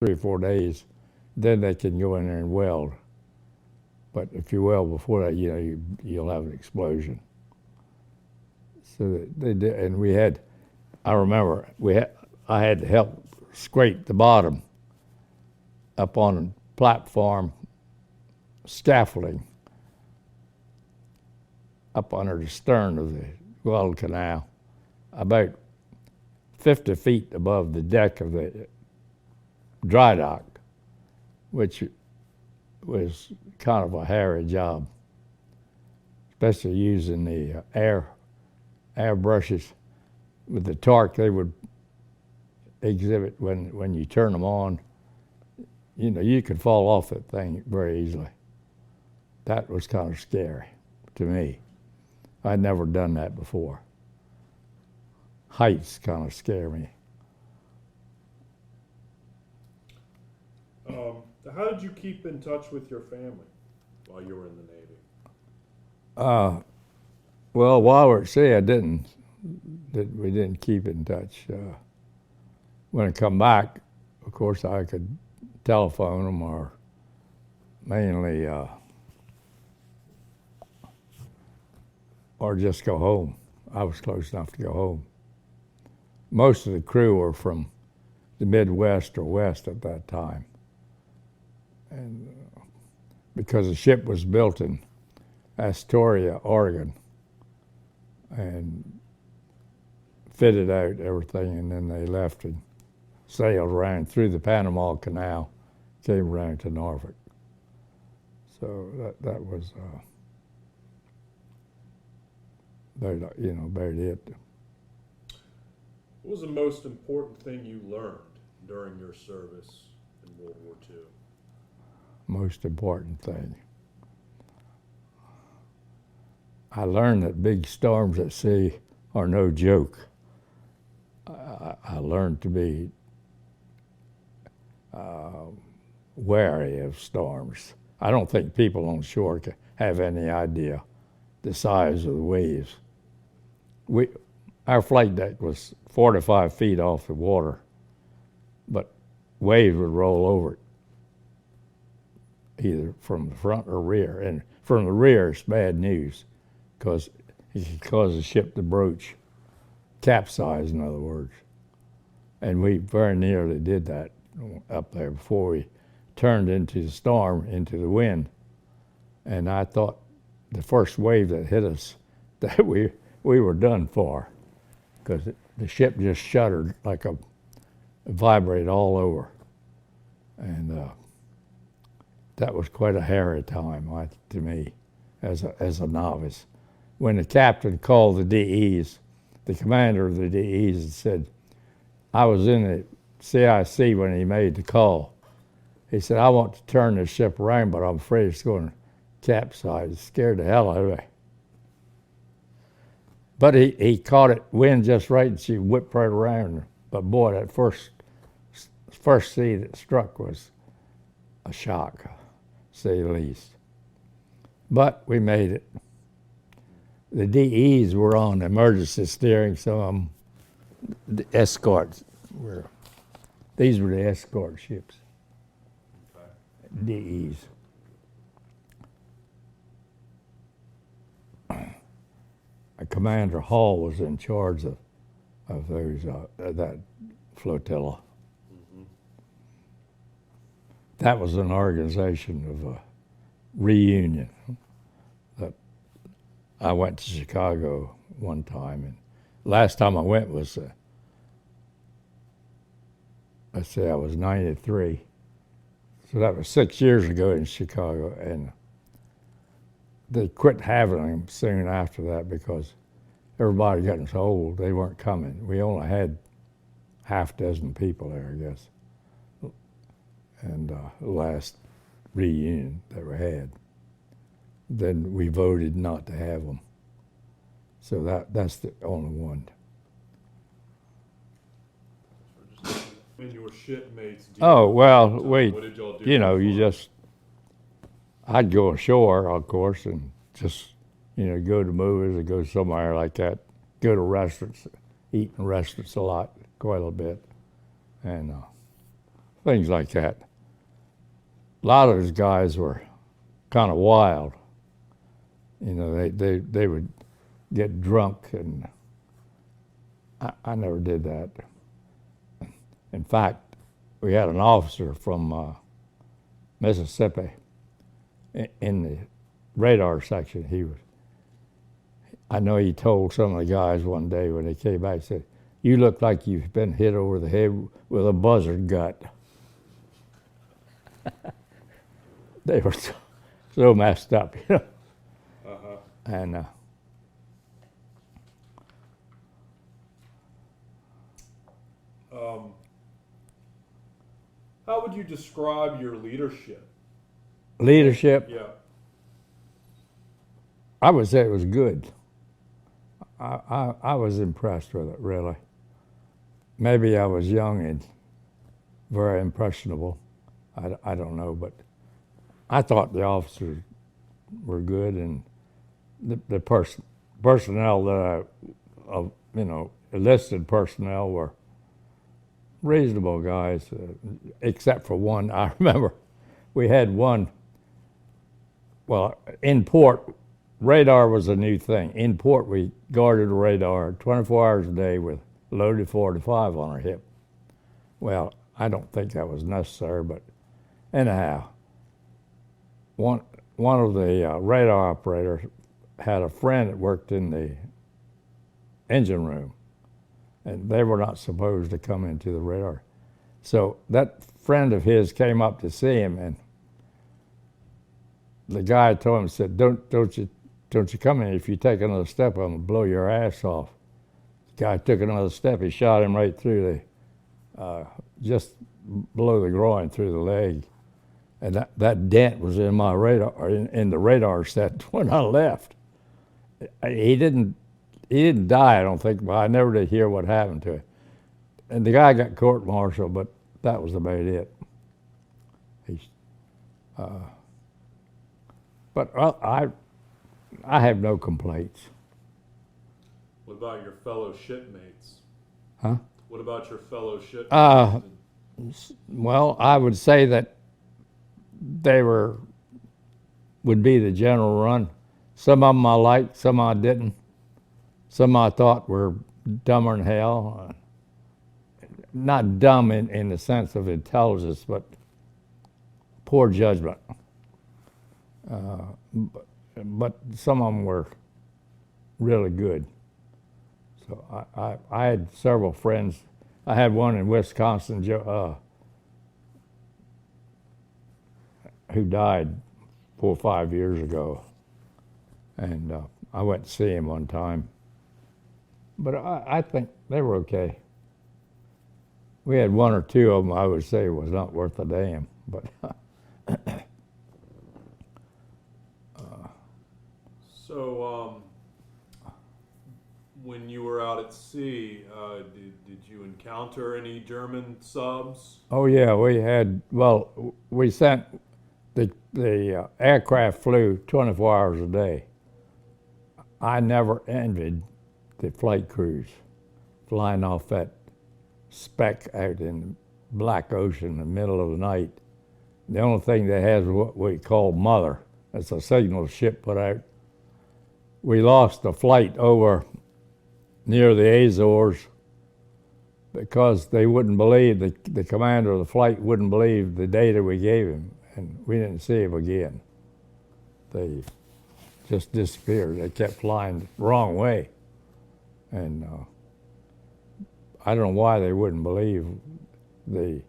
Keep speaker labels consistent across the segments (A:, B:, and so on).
A: 3 or 4 days, then they can go in there and weld. But if you weld before that, you'll have an explosion. So they did, and we had. I remember I had to help scrape the bottom up on platform scaffolding up under the stern of the Guadalcanal, about 50 feet above the deck of the dry dock, which was kind of a hairy job, especially using the air brushes with the torque they would exhibit when you turn them on. You could fall off that thing very easily. That was kind of scary to me. I'd never done that before. Heights kind of scare me.
B: How did you keep in touch with your family while you were in the Navy?
A: Well, while we were at sea, we didn't keep in touch. When I come back, of course, I could telephone them or mainly, or just go home. I was close enough to go home. Most of the crew were from the Midwest or West at that time. And because the ship was built in Astoria, Oregon, and fitted out everything, and then they left and sailed around through the Panama Canal, came around to Norfolk. So that was about it.
B: What was the most important thing you learned during your service in World War II?
A: Most important thing. I learned that big storms at sea are no joke. I learned to be wary of storms. I don't think people on shore have any idea the size of the waves. Our flight deck was 45 feet off the water, but waves would roll over it, either from the front or rear. And from the rear, it's bad news, because it could cause the ship to broach, capsize, in other words. And we very nearly did that up there before we turned into the storm, into the wind. And I thought the first wave that hit us, that we were done for, because the ship just shuddered like vibrated all over. And that was quite a hairy time to me as a novice. When the captain called the DEs, the commander of the DEs said, I was in the CIC when he made the call. He said, I want to turn this ship around, but I'm afraid it's going to capsize. It scared the hell out of me. But he caught it wind just right, and she whipped right around. But boy, that first sea that struck was a shock, to say the least. But we made it. The DEs were on emergency steering, so the escorts these were the escort ships.
B: Okay.
A: DEs. Commander Hall was in charge of those that flotilla.
B: Mm-hmm.
A: That was an organization of reunion. That I went to Chicago one time, and last time I went was let's say I was 93, so that was 6 years ago in Chicago, and they quit having them soon after that because everybody got so old they weren't coming. We only had half dozen people there, I guess, and the last reunion that we had. Then we voted not to have them. So that's the only one.
B: When you were shipmates,
A: Oh, well,
B: what did y'all do?
A: I'd go ashore, of course, and just, go to movies or go somewhere like that. Go to restaurants, eat in restaurants a lot, quite a bit, and things like that. A lot of those guys were kind of wild. You know, they would get drunk, and I never did that. In fact, we had an officer from Mississippi in the radar section. I know he told some of the guys one day when they came back, he said, "You look like you've been hit over the head with a buzzard gut." They were so messed up, you know.
B: Uh-huh.
A: And
B: How would you describe your leadership?
A: leadership,
B: Yeah.
A: I would say it was good. I was impressed with it, really. Maybe I was young and very impressionable. I don't know, but I thought the officers were good, and the personnel that enlisted personnel were reasonable guys, except for one. I remember we had one. Well, in port, radar was a new thing. In port, we guarded the radar 24 hours a day with loaded 45 on our hip. Well, I don't think that was necessary, but anyhow, one of the radar operators had a friend that worked in the engine room, and they were not supposed to come into the radar. So that friend of his came up to see him, and the guy told him, said, don't you come in. If you take another step, I'm gonna blow your ass off." The guy took another step. He shot him right through just below the groin, through the leg. And that dent was in my radar, in the radar set when I left. He didn't die, I don't think, but I never did hear what happened to him. And the guy got court-martialed, but that was about it. But I have no complaints.
B: What about your fellow shipmates?
A: Huh?
B: What about your fellow shipmates?
A: Well, I would say that they would be the general run. Some of them I liked, some I didn't. Some I thought were dumber than hell. Not dumb in the sense of intelligence, but poor judgment. But some of them were really good. So I had several friends. I had one in Wisconsin, who died 4 or 5 years ago, and I went to see him one time. But I think they were okay. We had one or two of them I would say was not worth a damn, but
B: So, when you were out at sea, did you encounter any German subs?
A: oh yeah, we sent the aircraft flew 24 hours a day. I never envied the flight crews flying off that speck out in the Black Ocean in the middle of the night. The only thing they had was what we call Mother. That's a signal ship put out. We lost a flight over near the Azores because they wouldn't believe, the commander of the flight wouldn't believe the data we gave him, and we didn't see him again. They just disappeared. They kept flying the wrong way. And I don't know why they wouldn't believe the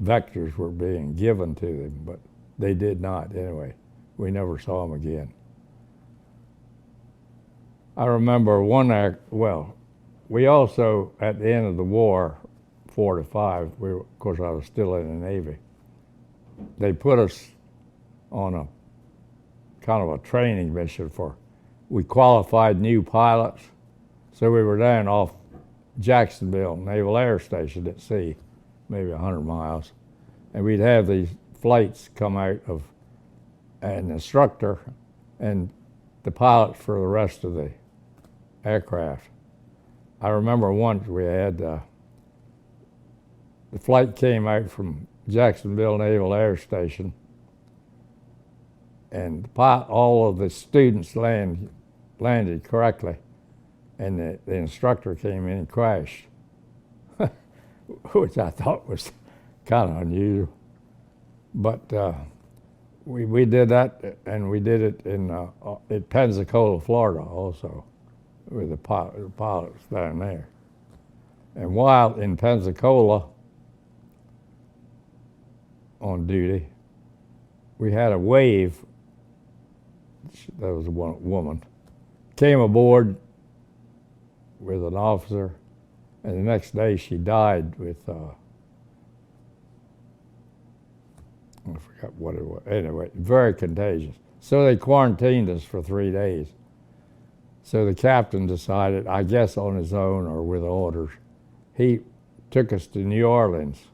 A: vectors were being given to them, but they did not anyway. We never saw them again. I remember we also, at the end of the war, 4 to 5, of course I was still in the Navy, they put us on a kind of a training mission we qualified new pilots. So we were down off Jacksonville Naval Air Station at sea, maybe 100 miles. And we'd have these flights come out of an instructor and the pilots for the rest of the aircraft. I remember once we had the flight came out from Jacksonville Naval Air Station, and all of the students landed correctly, and the instructor came in and crashed, which I thought was kind of unusual. But we did that, and we did it at Pensacola, Florida, also, with the pilots down there. And while in Pensacola on duty, we had a wave. There was a woman came aboard with an officer, and the next day she died with I forgot what it was. Anyway, very contagious. So they quarantined us for 3 days. So the captain decided, I guess on his own or with orders, he took us to New Orleans.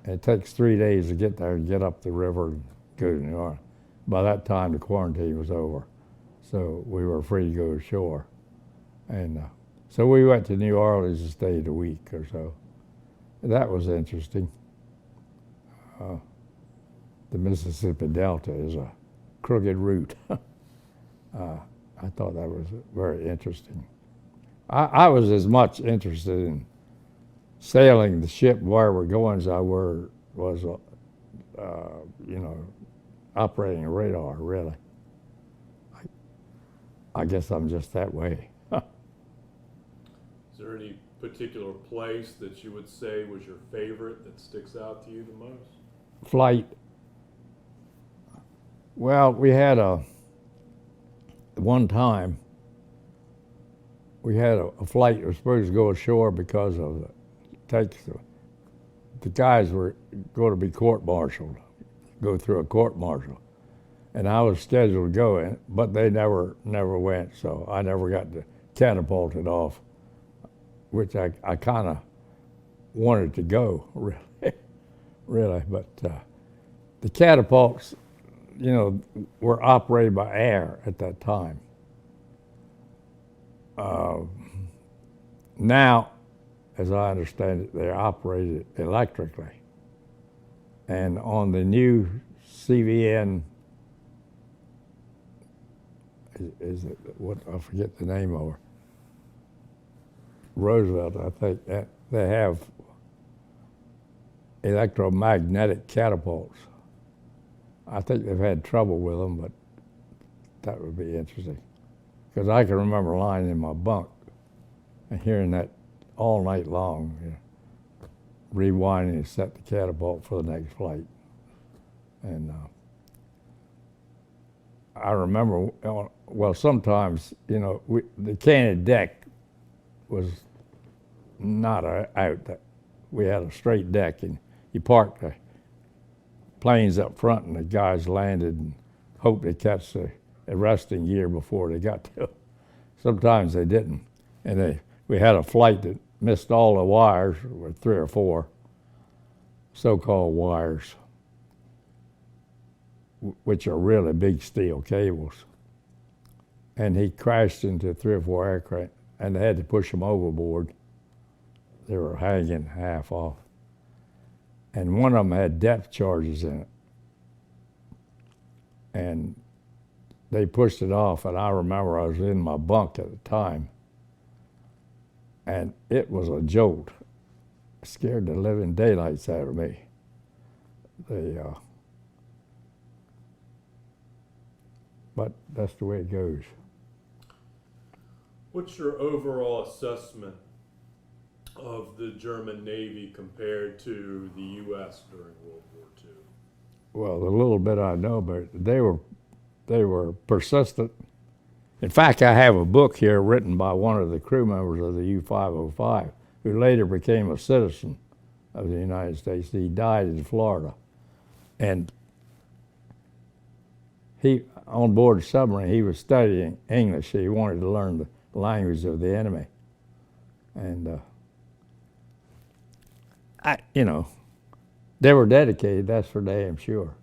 A: And it takes 3 days to get there and get up the river and go to New Orleans. By that time, the quarantine was over. So we were free to go ashore. And so we went to New Orleans and stayed a week or so. That was interesting. The Mississippi Delta is a crooked route. I thought that was very interesting. I was as much interested in sailing the ship where we're going as I was, operating a radar, really. I guess I'm just that way.
B: Is there any particular place that you would say was your favorite that sticks out to you the most?
A: Flight. Well, we had one time, we had a flight that was supposed to go ashore because of the guys were going to be court-martialed, go through a court-martial. And I was scheduled to go in, but they never went, so I never got catapulted off, which I kind of wanted to go, really. But the catapults, were operated by air at that time. Now, as I understand it, they're operated electrically. And on the new CVN, is it what I forget the name of her? Roosevelt, I think, that they have electromagnetic catapults. I think they've had trouble with them, but that would be interesting. Because I can remember lying in my bunk and hearing that all night long, rewinding to set the catapult for the next flight. And I remember, sometimes, the canted deck was not out. We had a straight deck, and you parked the planes up front, and the guys landed and hoped they'd catch the arresting gear before they got to. Sometimes they didn't, and we had a flight that missed all the wires, with 3 or 4 so-called wires, which are really big steel cables. And he crashed into 3 or 4 aircraft, and they had to push them overboard. They were hanging half off. And one of them had depth charges in it. And they pushed it off, and I remember I was in my bunk at the time, and it was a jolt. It scared the living daylights out of me. But that's the way it goes.
B: What's your overall assessment of the German Navy compared to the U.S. during World War II?
A: Well, the little bit I know about it, they were persistent. In fact, I have a book here written by one of the crew members of the U-505, who later became a citizen of the United States. He died in Florida. And on board the submarine, he was studying English. He wanted to learn the language of the enemy. And they were dedicated, that's for damn sure.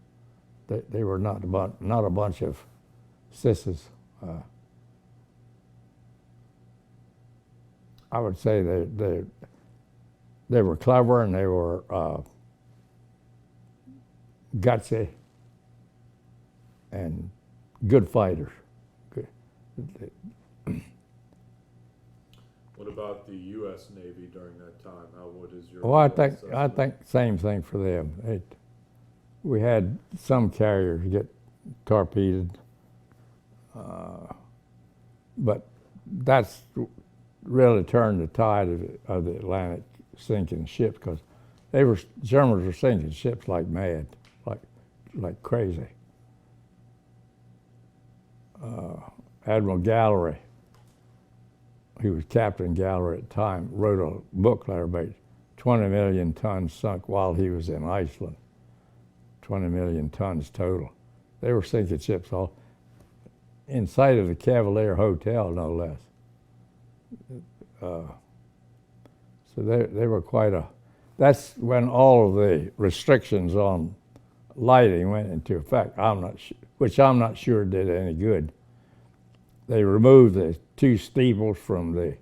A: They were not a bunch of sissies. I would say they were clever and they were gutsy and good fighters. Good.
B: What about the U.S. Navy during that time? What is your
A: Well, I
B: assessment?
A: think same thing for them. We had some carriers get torpedoed, but that's really turned the tide of the Atlantic sinking ships, because Germans were sinking ships like mad, like crazy. Admiral Gallery, he was Captain Gallery at the time, wrote a book there about 20 million tons sunk while he was in Iceland. 20 million tons total. They were sinking ships all in sight of the Cavalier Hotel, no less. So they were quite a. That's when all of the restrictions on lighting went into effect. Which I'm not sure did any good. They removed the two steeples from the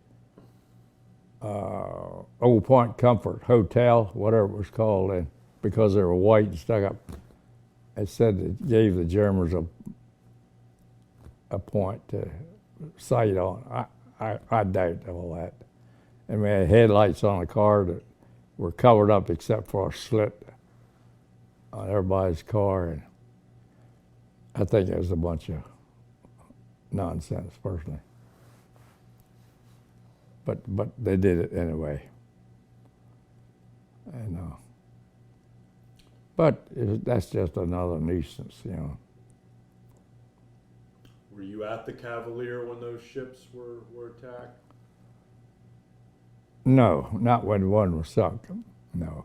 A: Old Point Comfort Hotel, whatever it was called, and because they were white and stuck up. It said it gave the Germans a point to sight on. I doubt all that. And we had headlights on the car that were covered up except for a slit on everybody's car, and I think it was a bunch of nonsense, personally. But they did it anyway. And that's just another nuisance, you know.
B: Were you at the Cavalier when those ships were attacked?
A: No, not when one was sunk. No.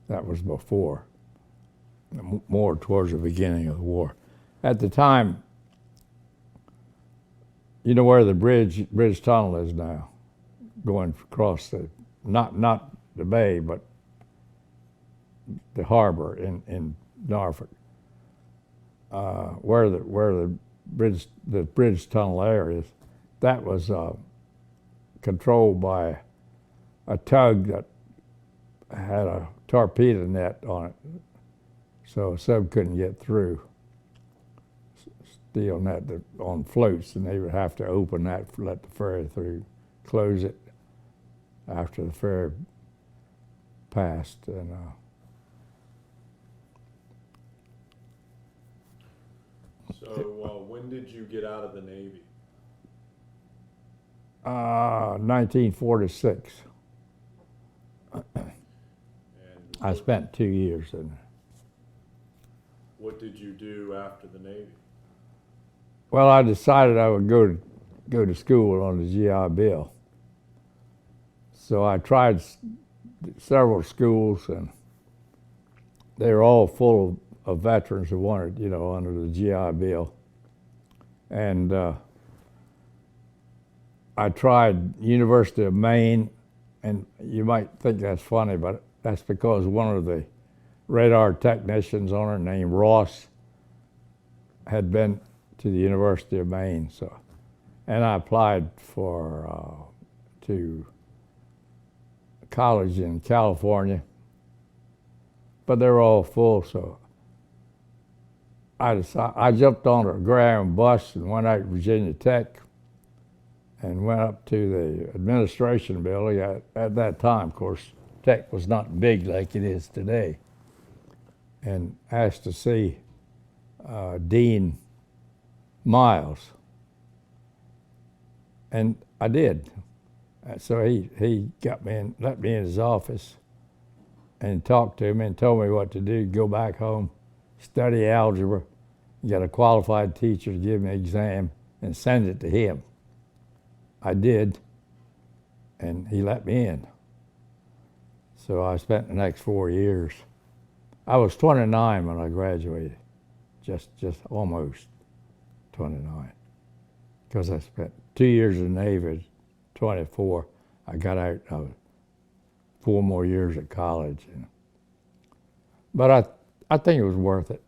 A: That was before, more towards the beginning of the war. At the time, you know where the bridge tunnel is now, going across the, not the bay, but the harbor in Norfolk. Where the bridge tunnel there is, that was controlled by a tug that had a torpedo net on it, so a sub couldn't get through. Steel net on floats, and they would have to open that, let the ferry through, close it after the ferry passed, and
B: So when did you get out of the Navy?
A: 1946.
B: And
A: I spent 2 years in there.
B: what did you do after the Navy?
A: Well, I decided I would go to school on the GI Bill. So I tried several schools, and they were all full of veterans who wanted, you know, under the GI Bill. And I tried University of Maine, and you might think that's funny, but that's because one of the radar technicians on it, named Ross, had been to the University of Maine. So, and I applied to college in California, but they were all full. So I jumped on a Graham bus and went out to Virginia Tech and went up to the administration building. At that time, of course, Tech was not big like it is today, and asked to see Dean Miles. And I did. So he got me in, let me in his office and talked to me and told me what to do: go back home, study algebra, get a qualified teacher to give me an exam, and send it to him. I did, and he let me in. So I spent the next 4 years. I was 29 when I graduated, just almost 29, because I spent 2 years in the Navy. 24, I got out of 4 more years at college. You know. But I think it was worth it.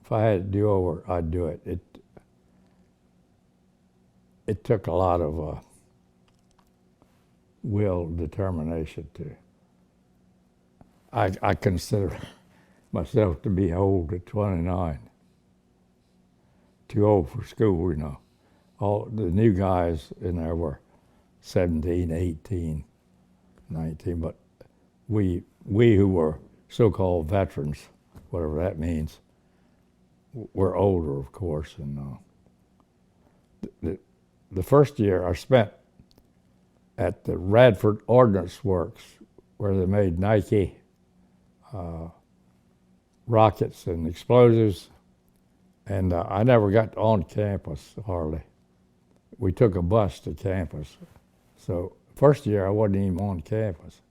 A: If I had to do over, I'd do it. It took a lot of will, determination to. I consider myself to be old at 29. Too old for school, you know. All the new guys in there were 17, 18, 19, but we who were so-called veterans, whatever that means, were older, of course. And the first year I spent at the Radford Ordnance Works, where they made Nike rockets and explosives, and I never got on campus hardly. We took a bus to campus, so first year I wasn't even on campus.